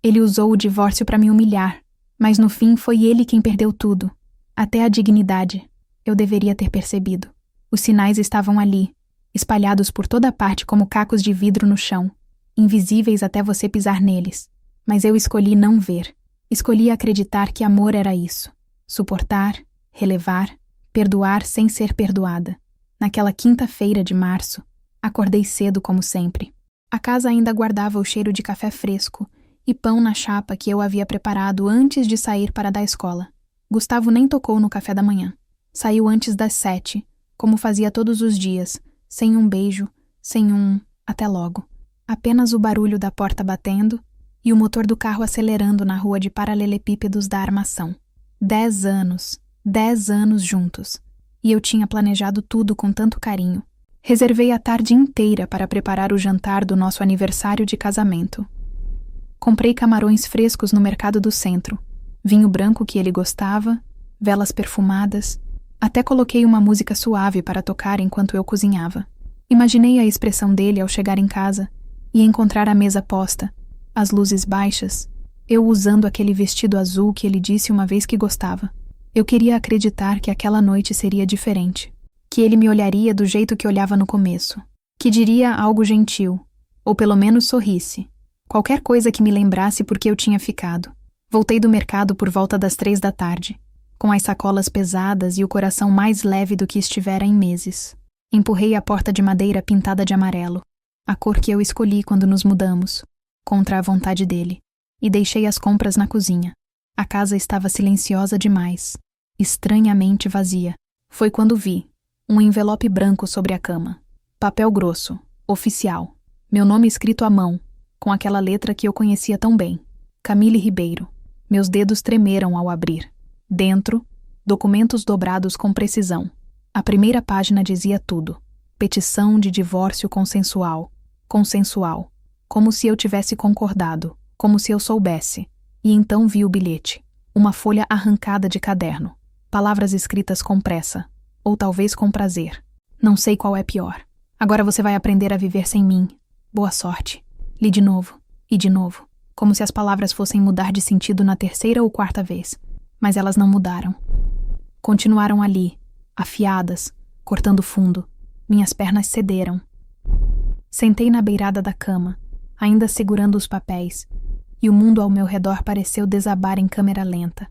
Ele usou o divórcio para me humilhar, mas no fim foi ele quem perdeu tudo. Até a dignidade. Eu deveria ter percebido. Os sinais estavam ali, espalhados por toda parte como cacos de vidro no chão, invisíveis até você pisar neles. Mas eu escolhi não ver. Escolhi acreditar que amor era isso. Suportar, relevar, perdoar sem ser perdoada. Naquela quinta-feira de março, acordei cedo como sempre. A casa ainda guardava o cheiro de café fresco e pão na chapa que eu havia preparado antes de sair para dar escola. Gustavo nem tocou no café da manhã. Saiu antes das 7, como fazia todos os dias, sem um beijo, sem um até logo. Apenas o barulho da porta batendo e o motor do carro acelerando na rua de paralelepípedos da Armação. 10 anos juntos. E eu tinha planejado tudo com tanto carinho. Reservei a tarde inteira para preparar o jantar do nosso aniversário de casamento. Comprei camarões frescos no mercado do centro, vinho branco que ele gostava, velas perfumadas. Até coloquei uma música suave para tocar enquanto eu cozinhava. Imaginei a expressão dele ao chegar em casa e encontrar a mesa posta, as luzes baixas, eu usando aquele vestido azul que ele disse uma vez que gostava. Eu queria acreditar que aquela noite seria diferente, que ele me olharia do jeito que olhava no começo, que diria algo gentil, ou pelo menos sorrisse, qualquer coisa que me lembrasse por que eu tinha ficado. Voltei do mercado por volta das 3 da tarde, com as sacolas pesadas e o coração mais leve do que estivera em meses. Empurrei a porta de madeira pintada de amarelo, a cor que eu escolhi quando nos mudamos, contra a vontade dele, e deixei as compras na cozinha. A casa estava silenciosa demais, estranhamente vazia. Foi quando vi um envelope branco sobre a cama. Papel grosso, oficial. Meu nome escrito à mão, com aquela letra que eu conhecia tão bem. Camille Ribeiro. Meus dedos tremeram ao abrir. Dentro, documentos dobrados com precisão. A primeira página dizia tudo. Petição de divórcio consensual. Consensual. Como se eu tivesse concordado, como se eu soubesse. E então vi o bilhete. Uma folha arrancada de caderno. Palavras escritas com pressa. Ou talvez com prazer. Não sei qual é pior. Agora você vai aprender a viver sem mim. Boa sorte. Li de novo. E de novo. Como se as palavras fossem mudar de sentido na 3ª ou 4ª vez. Mas elas não mudaram. Continuaram ali, afiadas, cortando fundo. Minhas pernas cederam. Sentei na beirada da cama, ainda segurando os papéis, e o mundo ao meu redor pareceu desabar em câmera lenta.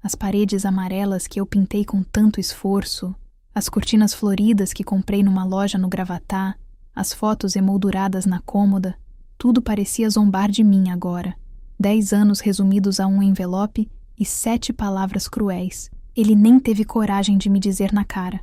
As paredes amarelas que eu pintei com tanto esforço, as cortinas floridas que comprei numa loja no Gravatá, as fotos emolduradas na cômoda, tudo parecia zombar de mim agora. 10 anos resumidos a um envelope e 7 palavras cruéis. Ele nem teve coragem de me dizer na cara.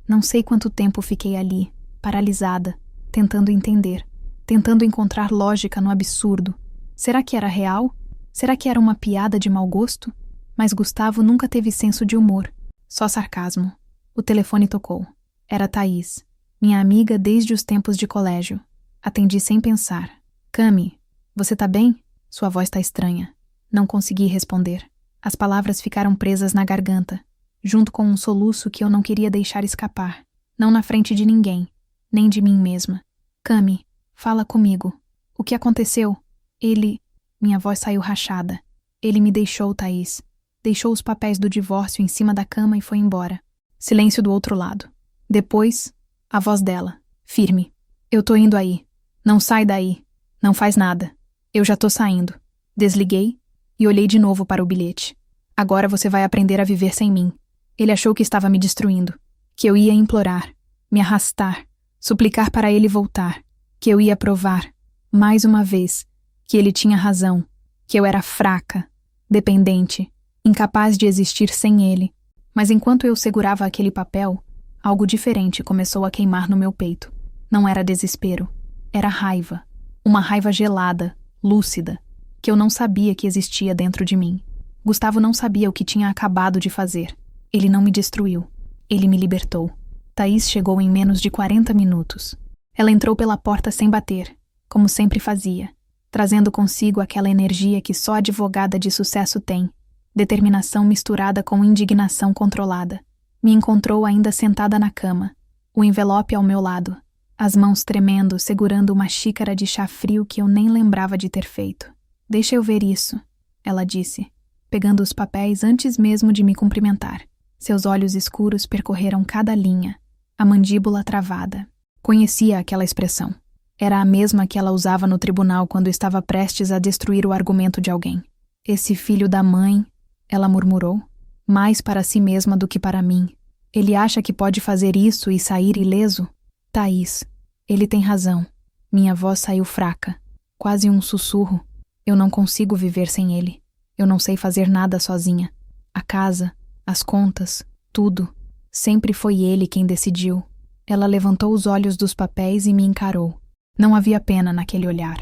Não sei quanto tempo fiquei ali, paralisada, tentando entender, tentando encontrar lógica no absurdo. Será que era real? Será que era uma piada de mau gosto? Mas Gustavo nunca teve senso de humor, só sarcasmo. O telefone tocou. Era Thaís, minha amiga desde os tempos de colégio. Atendi sem pensar. Cami, você tá bem? Sua voz tá estranha. Não consegui responder. As palavras ficaram presas na garganta, junto com um soluço que eu não queria deixar escapar. Não na frente de ninguém, nem de mim mesma. Cami, fala comigo. O que aconteceu? Ele... Minha voz saiu rachada. Ele me deixou, Thaís. Deixou os papéis do divórcio em cima da cama e foi embora. Silêncio do outro lado. Depois, a voz dela, firme. Eu tô indo aí. Não sai daí. Não faz nada. Eu já tô saindo. Desliguei e olhei de novo para o bilhete. Agora você vai aprender a viver sem mim. Ele achou que estava me destruindo. Que eu ia implorar, me arrastar, suplicar para ele voltar. Que eu ia provar, mais uma vez, que ele tinha razão. Que eu era fraca, dependente, incapaz de existir sem ele. Mas enquanto eu segurava aquele papel, algo diferente começou a queimar no meu peito. Não era desespero. Era raiva. Uma raiva gelada, lúcida, que eu não sabia que existia dentro de mim. Gustavo não sabia o que tinha acabado de fazer. Ele não me destruiu. Ele me libertou. Thaís chegou em menos de 40 minutos. Ela entrou pela porta sem bater, como sempre fazia, trazendo consigo aquela energia que só advogada de sucesso tem, determinação misturada com indignação controlada. Me encontrou ainda sentada na cama, o envelope ao meu lado, as mãos tremendo, segurando uma xícara de chá frio que eu nem lembrava de ter feito. Deixa eu ver isso, ela disse, pegando os papéis antes mesmo de me cumprimentar. Seus olhos escuros percorreram cada linha, a mandíbula travada. Conhecia aquela expressão. Era a mesma que ela usava no tribunal quando estava prestes a destruir o argumento de alguém. Esse filho da mãe, ela murmurou, mais para si mesma do que para mim. Ele acha que pode fazer isso e sair ileso? Thaís, ele tem razão. Minha voz saiu fraca, quase um sussurro. Eu não consigo viver sem ele. Eu não sei fazer nada sozinha. A casa, as contas, tudo. Sempre foi ele quem decidiu. Ela levantou os olhos dos papéis e me encarou. Não havia pena naquele olhar.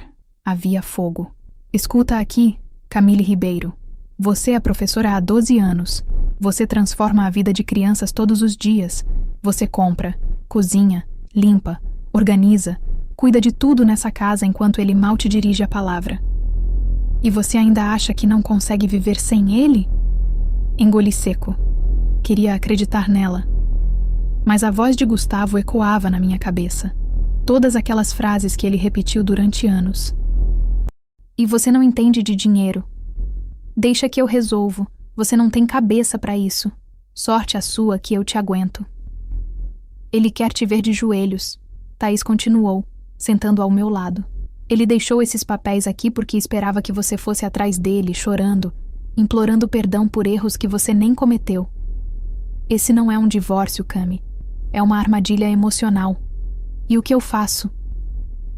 Havia fogo. Escuta aqui, Camille Ribeiro. Você é professora há 12 anos. Você transforma a vida de crianças todos os dias. Você compra, cozinha, limpa, organiza, cuida de tudo nessa casa enquanto ele mal te dirige a palavra. E você ainda acha que não consegue viver sem ele? Engoli seco. Queria acreditar nela. Mas a voz de Gustavo ecoava na minha cabeça. Todas aquelas frases que ele repetiu durante anos. E você não entende de dinheiro. Deixa que eu resolvo. Você não tem cabeça para isso. Sorte a sua que eu te aguento. Ele quer te ver de joelhos. Thaís continuou, sentando ao meu lado. Ele deixou esses papéis aqui porque esperava que você fosse atrás dele, chorando, implorando perdão por erros que você nem cometeu. Esse não é um divórcio, Cami. É uma armadilha emocional. E o que eu faço?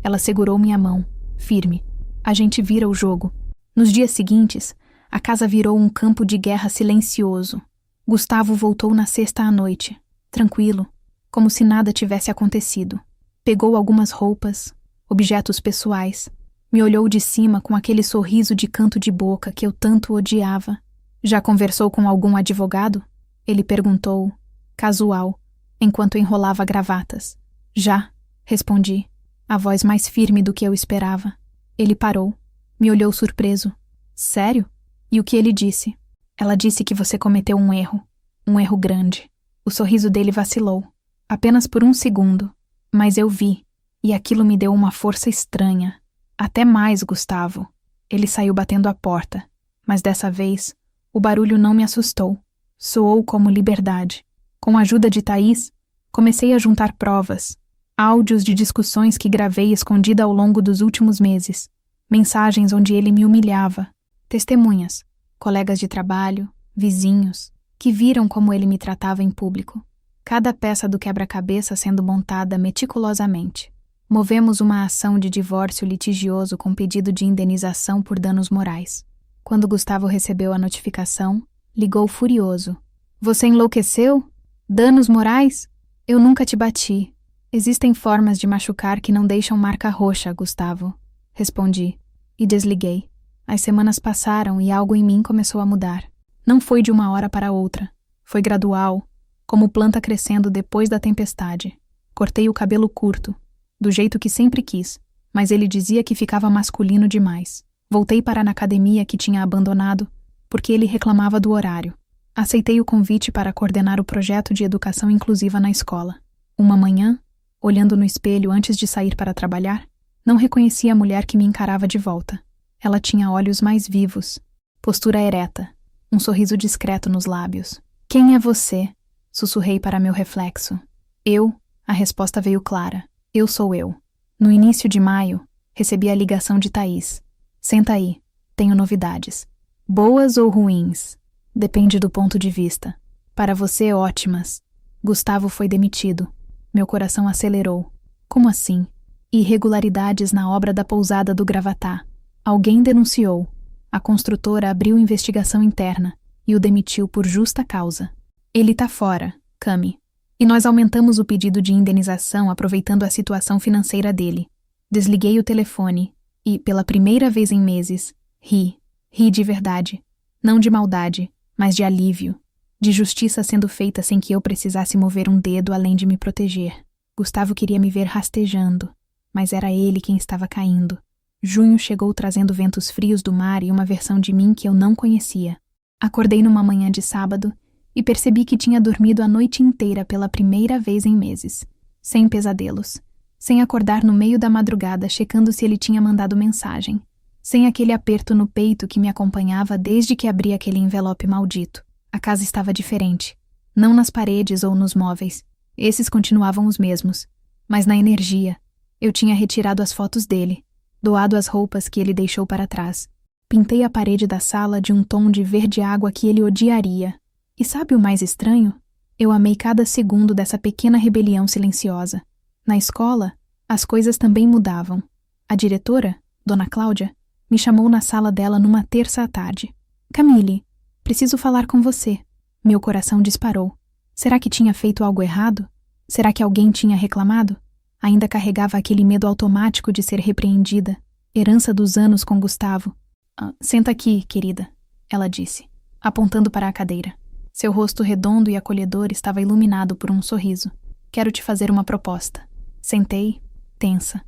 Ela segurou minha mão, firme. A gente vira o jogo. Nos dias seguintes, a casa virou um campo de guerra silencioso. Gustavo voltou na sexta à noite, tranquilo, como se nada tivesse acontecido. Pegou algumas roupas, objetos pessoais, me olhou de cima com aquele sorriso de canto de boca que eu tanto odiava. Já conversou com algum advogado? Ele perguntou, casual, enquanto enrolava gravatas. Já, respondi, a voz mais firme do que eu esperava. Ele parou, me olhou surpreso. Sério? E o que ele disse? Ela disse que você cometeu um erro grande. O sorriso dele vacilou, apenas por um segundo, mas eu vi, e aquilo me deu uma força estranha. Até mais, Gustavo. Ele saiu batendo a porta, mas dessa vez, o barulho não me assustou. Soou como liberdade. Com a ajuda de Thaís, comecei a juntar provas, áudios de discussões que gravei escondida ao longo dos últimos meses, mensagens onde ele me humilhava, testemunhas, colegas de trabalho, vizinhos, que viram como ele me tratava em público. Cada peça do quebra-cabeça sendo montada meticulosamente. Movemos uma ação de divórcio litigioso com pedido de indenização por danos morais. Quando Gustavo recebeu a notificação, ligou furioso. Você enlouqueceu? Danos morais? Eu nunca te bati. Existem formas de machucar que não deixam marca roxa, Gustavo. Respondi. E desliguei. As semanas passaram e algo em mim começou a mudar. Não foi de uma hora para outra. Foi gradual, como planta crescendo depois da tempestade. Cortei o cabelo curto, do jeito que sempre quis, mas ele dizia que ficava masculino demais. Voltei para a academia que tinha abandonado, porque ele reclamava do horário. Aceitei o convite para coordenar o projeto de educação inclusiva na escola. Uma manhã, olhando no espelho antes de sair para trabalhar, não reconheci a mulher que me encarava de volta. Ela tinha olhos mais vivos, postura ereta, um sorriso discreto nos lábios. Quem é você? Sussurrei para meu reflexo. Eu? A resposta veio clara. Eu sou eu. No início de maio, recebi a ligação de Thaís. Senta aí, tenho novidades. Boas ou ruins? Depende do ponto de vista. Para você, ótimas. Gustavo foi demitido. Meu coração acelerou. Como assim? Irregularidades na obra da pousada do Gravatá. Alguém denunciou. A construtora abriu investigação interna e o demitiu por justa causa. Ele tá fora, Cami. E nós aumentamos o pedido de indenização aproveitando a situação financeira dele. Desliguei o telefone e, pela primeira vez em meses, ri. Ri de verdade. Não de maldade, mas de alívio. De justiça sendo feita sem que eu precisasse mover um dedo além de me proteger. Gustavo queria me ver rastejando, mas era ele quem estava caindo. Junho chegou trazendo ventos frios do mar e uma versão de mim que eu não conhecia. Acordei numa manhã de sábado e percebi que tinha dormido a noite inteira pela primeira vez em meses, sem pesadelos, sem acordar no meio da madrugada checando se ele tinha mandado mensagem, sem aquele aperto no peito que me acompanhava desde que abri aquele envelope maldito. A casa estava diferente. Não nas paredes ou nos móveis. Esses continuavam os mesmos. Mas na energia. Eu tinha retirado as fotos dele, doado as roupas que ele deixou para trás. Pintei a parede da sala de um tom de verde água que ele odiaria. E sabe o mais estranho? Eu amei cada segundo dessa pequena rebelião silenciosa. Na escola, as coisas também mudavam. A diretora, Dona Cláudia, me chamou na sala dela numa terça à tarde. Camille, preciso falar com você. Meu coração disparou. Será que tinha feito algo errado? Será que alguém tinha reclamado? Ainda carregava aquele medo automático de ser repreendida, herança dos anos com Gustavo. Senta aqui, querida, ela disse, apontando para a cadeira. Seu rosto redondo e acolhedor estava iluminado por um sorriso. Quero te fazer uma proposta. Sentei, tensa.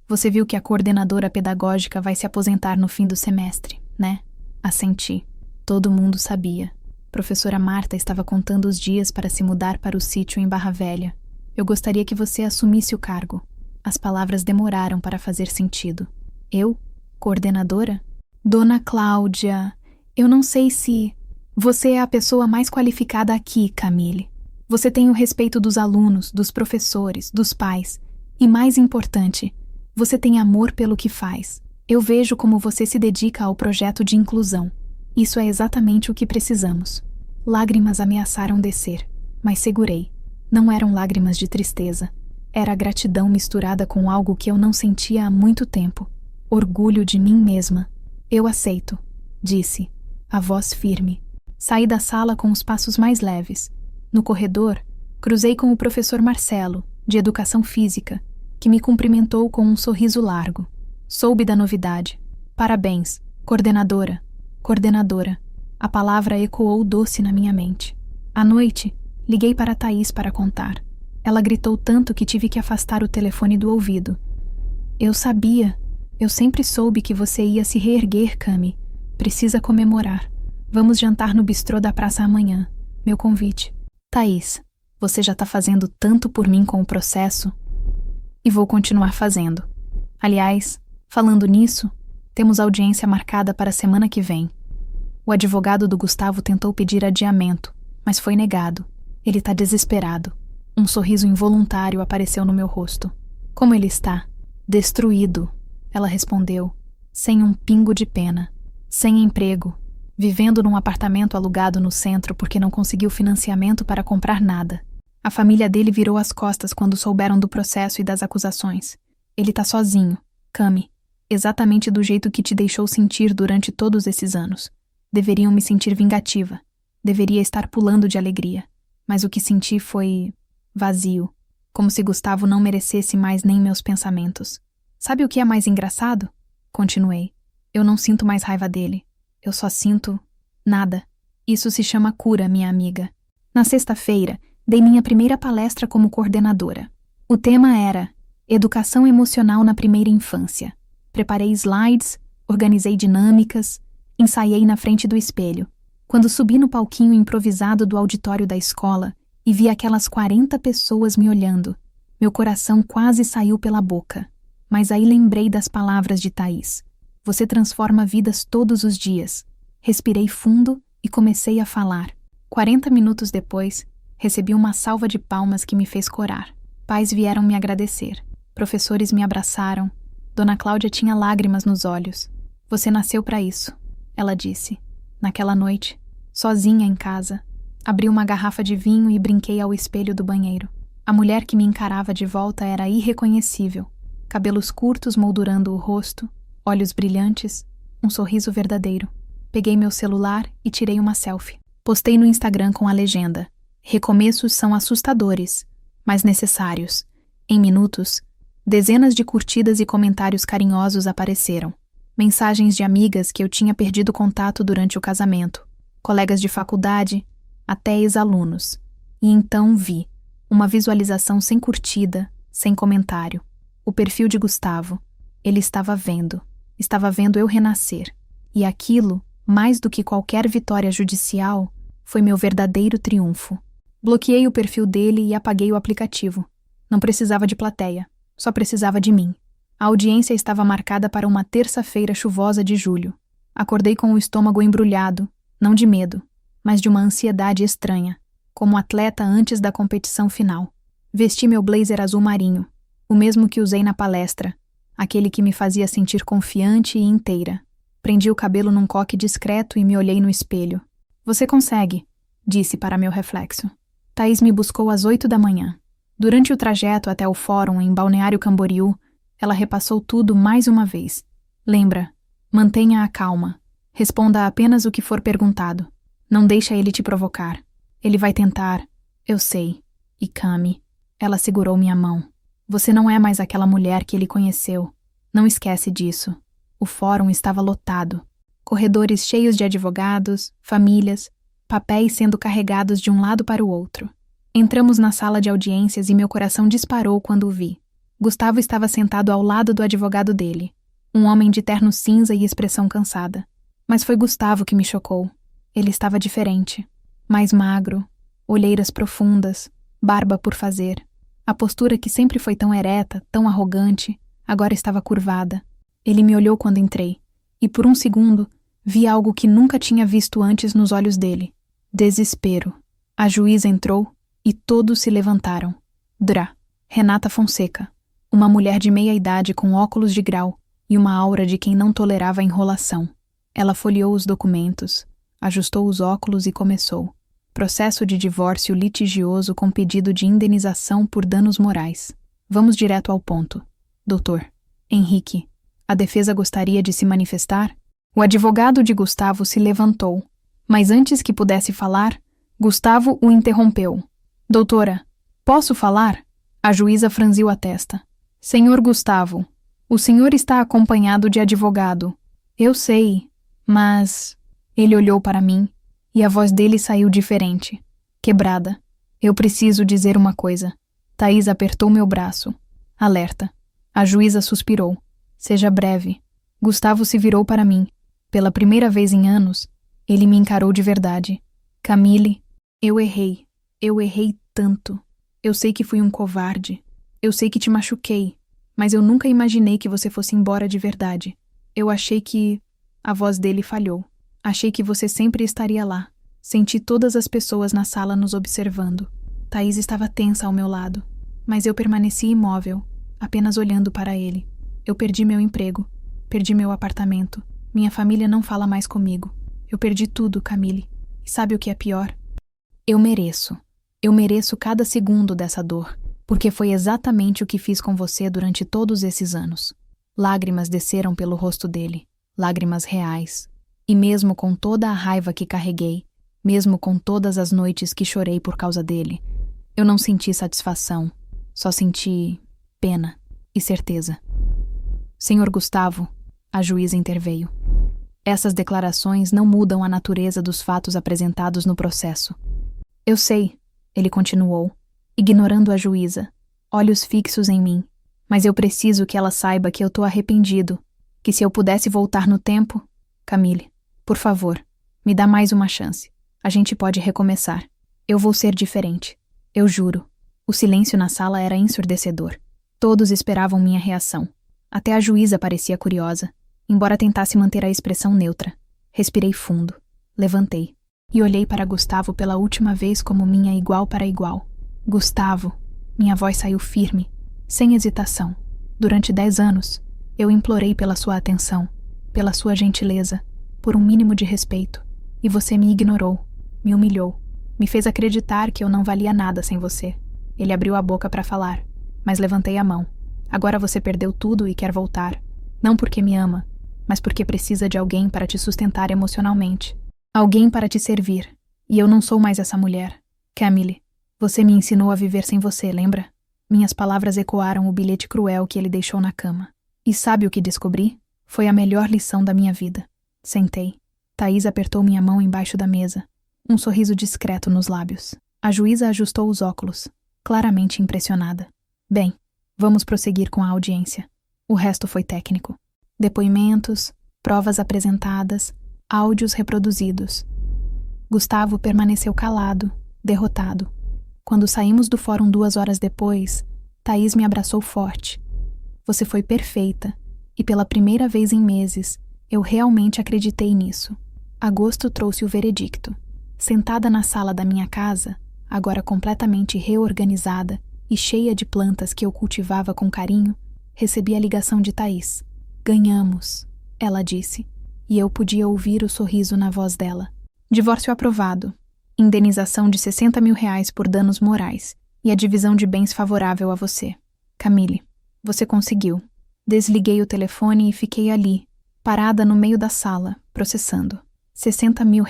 Você viu que a coordenadora pedagógica vai se aposentar no fim do semestre, né? Assenti. Todo mundo sabia. Professora Marta estava contando os dias para se mudar para o sítio em Barra Velha. Eu gostaria que você assumisse o cargo. As palavras demoraram para fazer sentido. Eu? Coordenadora? Dona Cláudia, eu não sei se... Você é a pessoa mais qualificada aqui, Camille. Você tem o respeito dos alunos, dos professores, dos pais. E mais importante, você tem amor pelo que faz. Eu vejo como você se dedica ao projeto de inclusão. Isso é exatamente o que precisamos. Lágrimas ameaçaram descer, mas segurei. Não eram lágrimas de tristeza. Era gratidão misturada com algo que eu não sentia há muito tempo. Orgulho de mim mesma. Eu aceito, disse, a voz firme. Saí da sala com os passos mais leves. No corredor, cruzei com o professor Marcelo, de Educação Física, que me cumprimentou com um sorriso largo. Soube da novidade. Parabéns, coordenadora. Coordenadora. A palavra ecoou doce na minha mente. À noite, liguei para Thaís para contar. Ela gritou tanto que tive que afastar o telefone do ouvido. Eu sabia. Eu sempre soube que você ia se reerguer, Cami. Precisa comemorar. Vamos jantar no bistrô da praça amanhã. Meu convite. Thaís, você já tá fazendo tanto por mim com o processo. E vou continuar fazendo. Aliás, falando nisso, temos audiência marcada para a semana que vem. O advogado do Gustavo tentou pedir adiamento, mas foi negado. Ele tá desesperado. Um sorriso involuntário apareceu no meu rosto. Como ele está? Destruído, ela respondeu, sem um pingo de pena. Sem emprego, vivendo num apartamento alugado no centro porque não conseguiu financiamento para comprar nada. A família dele virou as costas quando souberam do processo e das acusações. Ele tá sozinho, Cami, exatamente do jeito que te deixou sentir durante todos esses anos. Deveriam me sentir vingativa. Deveria estar pulando de alegria. Mas o que senti foi... vazio. Como se Gustavo não merecesse mais nem meus pensamentos. Sabe o que é mais engraçado? Continuei. Eu não sinto mais raiva dele. Eu só sinto... nada. Isso se chama cura, minha amiga. Na sexta-feira, dei minha primeira palestra como coordenadora. O tema era Educação Emocional na Primeira Infância. Preparei slides, organizei dinâmicas, ensaiei na frente do espelho. Quando subi no palquinho improvisado do auditório da escola e vi aquelas 40 pessoas me olhando, meu coração quase saiu pela boca. Mas aí lembrei das palavras de Thaís. Você transforma vidas todos os dias. Respirei fundo e comecei a falar. 40 minutos depois, recebi uma salva de palmas que me fez corar. Pais vieram me agradecer. Professores me abraçaram. Dona Cláudia tinha lágrimas nos olhos. Você nasceu para isso, ela disse. Naquela noite, sozinha em casa, abri uma garrafa de vinho e brinquei ao espelho do banheiro. A mulher que me encarava de volta era irreconhecível. Cabelos curtos moldurando o rosto, olhos brilhantes, um sorriso verdadeiro. Peguei meu celular e tirei uma selfie. Postei no Instagram com a legenda: recomeços são assustadores, mas necessários. Em minutos, dezenas de curtidas e comentários carinhosos apareceram. Mensagens de amigas que eu tinha perdido contato durante o casamento, colegas de faculdade, até ex-alunos. E então vi uma visualização sem curtida, sem comentário. O perfil de Gustavo. Ele estava vendo eu renascer. E aquilo, mais do que qualquer vitória judicial, foi meu verdadeiro triunfo. Bloqueei o perfil dele e apaguei o aplicativo. Não precisava de plateia, só precisava de mim. A audiência estava marcada para uma terça-feira chuvosa de julho. Acordei com o estômago embrulhado, não de medo, mas de uma ansiedade estranha, como atleta antes da competição final. Vesti meu blazer azul marinho, o mesmo que usei na palestra, aquele que me fazia sentir confiante e inteira. Prendi o cabelo num coque discreto e me olhei no espelho. Você consegue, disse para meu reflexo. Thaís me buscou às 8 da manhã. Durante o trajeto até o fórum em Balneário Camboriú, ela repassou tudo mais uma vez. Lembra, mantenha a calma. Responda apenas o que for perguntado. Não deixa ele te provocar. Ele vai tentar, eu sei. E Cami, ela segurou minha mão. Você não é mais aquela mulher que ele conheceu. Não esquece disso. O fórum estava lotado. Corredores cheios de advogados, famílias, papéis sendo carregados de um lado para o outro. Entramos na sala de audiências e meu coração disparou quando o vi. Gustavo estava sentado ao lado do advogado dele, um homem de terno cinza e expressão cansada. Mas foi Gustavo que me chocou. Ele estava diferente. Mais magro, olheiras profundas, barba por fazer. A postura que sempre foi tão ereta, tão arrogante, agora estava curvada. Ele me olhou quando entrei, e por um segundo vi algo que nunca tinha visto antes nos olhos dele. Desespero. A juíza entrou e todos se levantaram. Renata Fonseca, uma mulher de meia idade com óculos de grau e uma aura de quem não tolerava a enrolação. Ela folheou os documentos, ajustou os óculos e começou. Processo de divórcio litigioso com pedido de indenização por danos morais. Vamos direto ao ponto. Doutor Henrique, a defesa gostaria de se manifestar? O advogado de Gustavo se levantou, mas antes que pudesse falar, Gustavo o interrompeu. Doutora, posso falar? A juíza franziu a testa. Senhor Gustavo, o senhor está acompanhado de advogado. Eu sei, mas... Ele olhou para mim e a voz dele saiu diferente, quebrada. Eu preciso dizer uma coisa. Thaís apertou meu braço. Alerta. A juíza suspirou. Seja breve. Gustavo se virou para mim. Pela primeira vez em anos, ele me encarou de verdade. Camille, eu errei. Eu errei tanto. Eu sei que fui um covarde. Eu sei que te machuquei. Mas eu nunca imaginei que você fosse embora de verdade. Eu achei que... A voz dele falhou. Achei que você sempre estaria lá. Senti todas as pessoas na sala nos observando. Thaís estava tensa ao meu lado. Mas eu permaneci imóvel, apenas olhando para ele. Eu perdi meu emprego. Perdi meu apartamento. Minha família não fala mais comigo. Eu perdi tudo, Camille. E sabe o que é pior? Eu mereço. Eu mereço cada segundo dessa dor, porque foi exatamente o que fiz com você durante todos esses anos. Lágrimas desceram pelo rosto dele. Lágrimas reais. E mesmo com toda a raiva que carreguei, mesmo com todas as noites que chorei por causa dele, eu não senti satisfação, só senti pena e certeza. Senhor Gustavo, a juíza interveio. Essas declarações não mudam a natureza dos fatos apresentados no processo. Eu sei, ele continuou, ignorando a juíza, olhos fixos em mim, mas eu preciso que ela saiba que eu tô arrependido, que se eu pudesse voltar no tempo... Camille, por favor, me dá mais uma chance. A gente pode recomeçar. Eu vou ser diferente. Eu juro. O silêncio na sala era ensurdecedor. Todos esperavam minha reação. Até a juíza parecia curiosa, embora tentasse manter a expressão neutra. Respirei fundo. Levantei. E olhei para Gustavo pela última vez como minha igual para igual. Gustavo. Minha voz saiu firme, sem hesitação. Durante 10 anos, eu implorei pela sua atenção, pela sua gentileza, por um mínimo de respeito. E você me ignorou, me humilhou, me fez acreditar que eu não valia nada sem você. Ele abriu a boca para falar, mas levantei a mão. Agora você perdeu tudo e quer voltar. Não porque me ama, mas porque precisa de alguém para te sustentar emocionalmente. Alguém para te servir. E eu não sou mais essa mulher. Camille, você me ensinou a viver sem você, lembra? Minhas palavras ecoaram o bilhete cruel que ele deixou na cama. E sabe o que descobri? Foi a melhor lição da minha vida. Sentei. Thaís apertou minha mão embaixo da mesa. Um sorriso discreto nos lábios. A juíza ajustou os óculos, claramente impressionada. Bem, vamos prosseguir com a audiência. O resto foi técnico. Depoimentos, provas apresentadas, áudios reproduzidos. Gustavo permaneceu calado, derrotado. Quando saímos do fórum 2 horas depois, Thaís me abraçou forte. Você foi perfeita, e pela primeira vez em meses, eu realmente acreditei nisso. Agosto trouxe o veredicto. Sentada na sala da minha casa, agora completamente reorganizada e cheia de plantas que eu cultivava com carinho, recebi a ligação de Thaís. Ganhamos, ela disse, e eu podia ouvir o sorriso na voz dela. Divórcio aprovado. Indenização de R$60 mil por danos morais e a divisão de bens favorável a você. Camille, você conseguiu. Desliguei o telefone e fiquei ali, parada no meio da sala, processando. R$60 mil.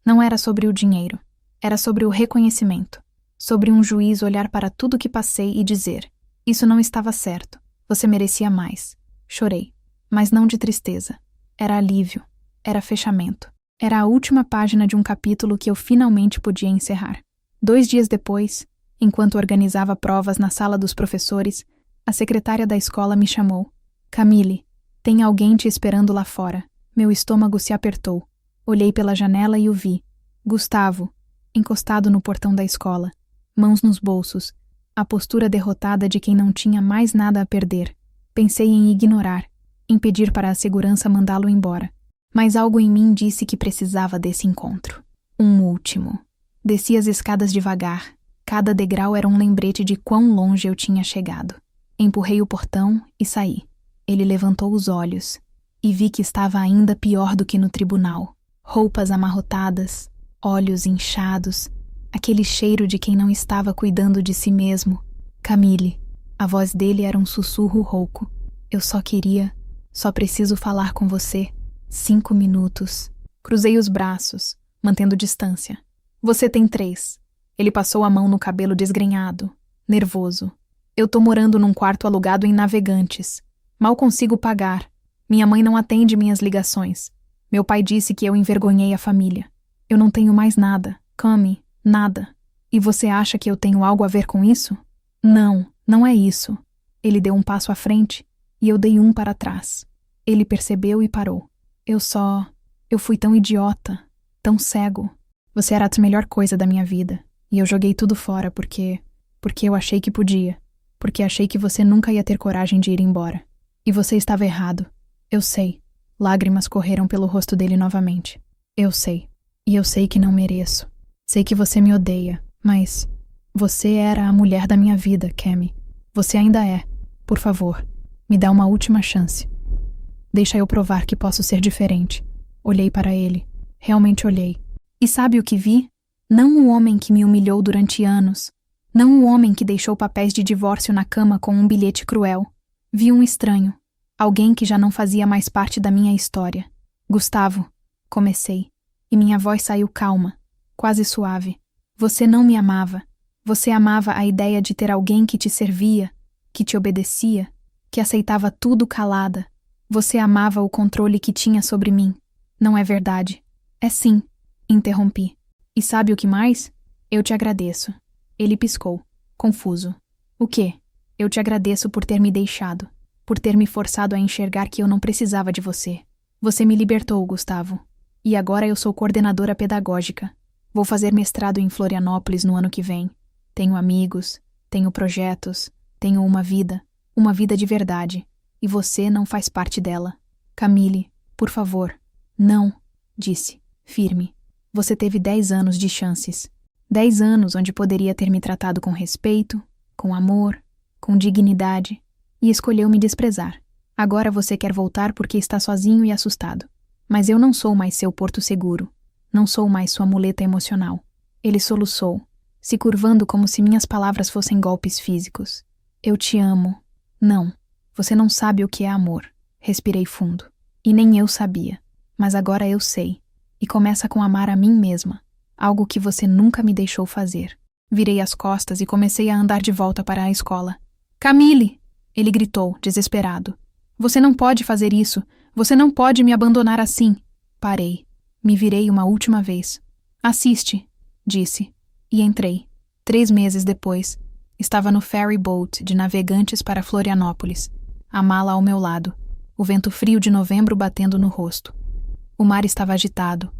Não era sobre o dinheiro. Era sobre o reconhecimento. Sobre um juiz olhar para tudo que passei e dizer: isso não estava certo. Você merecia mais. Chorei. Mas não de tristeza. Era alívio. Era fechamento. Era a última página de um capítulo que eu finalmente podia encerrar. 2 dias depois, enquanto organizava provas na sala dos professores, a secretária da escola me chamou. Camille, tem alguém te esperando lá fora. Meu estômago se apertou. Olhei pela janela e o vi. Gustavo, encostado no portão da escola, mãos nos bolsos, a postura derrotada de quem não tinha mais nada a perder. Pensei em ignorar, em pedir para a segurança mandá-lo embora. Mas algo em mim disse que precisava desse encontro. Um último. Desci as escadas devagar. Cada degrau era um lembrete de quão longe eu tinha chegado. Empurrei o portão e saí. Ele levantou os olhos e vi que estava ainda pior do que no tribunal. Roupas amarrotadas, olhos inchados, aquele cheiro de quem não estava cuidando de si mesmo. Camille. A voz dele era um sussurro rouco. Eu só preciso falar com você. 5 minutos. Cruzei os braços, mantendo distância. Você tem 3. Ele passou a mão no cabelo desgrenhado, nervoso. Eu tô morando num quarto alugado em Navegantes. Mal consigo pagar. Minha mãe não atende minhas ligações. Meu pai disse que eu envergonhei a família. Eu não tenho mais nada, Cami, nada. E você acha que eu tenho algo a ver com isso? Não, não é isso. Ele deu um passo à frente e eu dei um para trás. Ele percebeu e parou. Eu fui tão idiota, tão cego. Você era a melhor coisa da minha vida. E eu joguei tudo fora porque eu achei que podia. Porque achei que você nunca ia ter coragem de ir embora. E você estava errado. Eu sei. Lágrimas correram pelo rosto dele novamente. Eu sei. E eu sei que não mereço. Sei que você me odeia, mas você era a mulher da minha vida, Cami. Você ainda é. Por favor, me dá uma última chance. Deixa eu provar que posso ser diferente. Olhei para ele. Realmente olhei. E sabe o que vi? Não o homem que me humilhou durante anos. Não o homem que deixou papéis de divórcio na cama com um bilhete cruel. Vi um estranho. Alguém que já não fazia mais parte da minha história. Gustavo, comecei. E minha voz saiu calma, quase suave. Você não me amava. Você amava a ideia de ter alguém que te servia, que te obedecia, que aceitava tudo calada. Você amava o controle que tinha sobre mim. Não é verdade. É sim, interrompi. E sabe o que mais? Eu te agradeço. Ele piscou, confuso. O quê? Eu te agradeço por ter me deixado, por ter me forçado a enxergar que eu não precisava de você. Você me libertou, Gustavo. E agora eu sou coordenadora pedagógica. Vou fazer mestrado em Florianópolis no ano que vem. Tenho amigos, tenho projetos, tenho uma vida de verdade. E você não faz parte dela. Camille, por favor. Não, disse, firme. Você teve 10 anos de chances. 10 anos onde poderia ter me tratado com respeito, com amor, com dignidade, e escolheu me desprezar. Agora você quer voltar porque está sozinho e assustado. Mas eu não sou mais seu porto seguro. Não sou mais sua muleta emocional. Ele soluçou, se curvando como se minhas palavras fossem golpes físicos. Eu te amo. Não. Você não sabe o que é amor. Respirei fundo. E nem eu sabia. Mas agora eu sei. E começa com amar a mim mesma. Algo que você nunca me deixou fazer. Virei as costas e comecei a andar de volta para a escola. Camille! Ele gritou, desesperado. Você não pode fazer isso. Você não pode me abandonar assim. Parei. Me virei uma última vez. Assiste, disse. E entrei. 3 meses depois, estava no ferry boat de Navegantes para Florianópolis. A mala ao meu lado, o vento frio de novembro batendo no rosto. O mar estava agitado,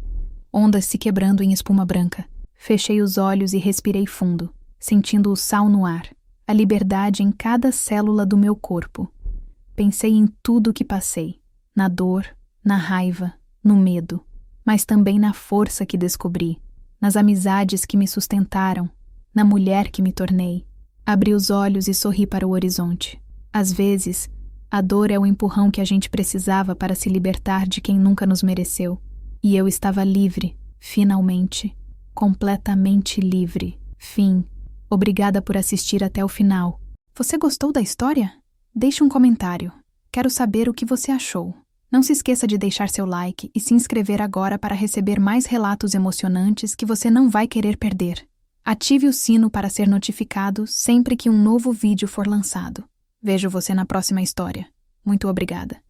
ondas se quebrando em espuma branca. Fechei os olhos e respirei fundo, sentindo o sal no ar, a liberdade em cada célula do meu corpo. Pensei em tudo o que passei, na dor, na raiva, no medo, mas também na força que descobri, nas amizades que me sustentaram, na mulher que me tornei. Abri os olhos e sorri para o horizonte. Às vezes, a dor é o empurrão que a gente precisava para se libertar de quem nunca nos mereceu. E eu estava livre, finalmente, completamente livre. Fim. Obrigada por assistir até o final. Você gostou da história? Deixe um comentário. Quero saber o que você achou. Não se esqueça de deixar seu like e se inscrever agora para receber mais relatos emocionantes que você não vai querer perder. Ative o sino para ser notificado sempre que um novo vídeo for lançado. Vejo você na próxima história. Muito obrigada.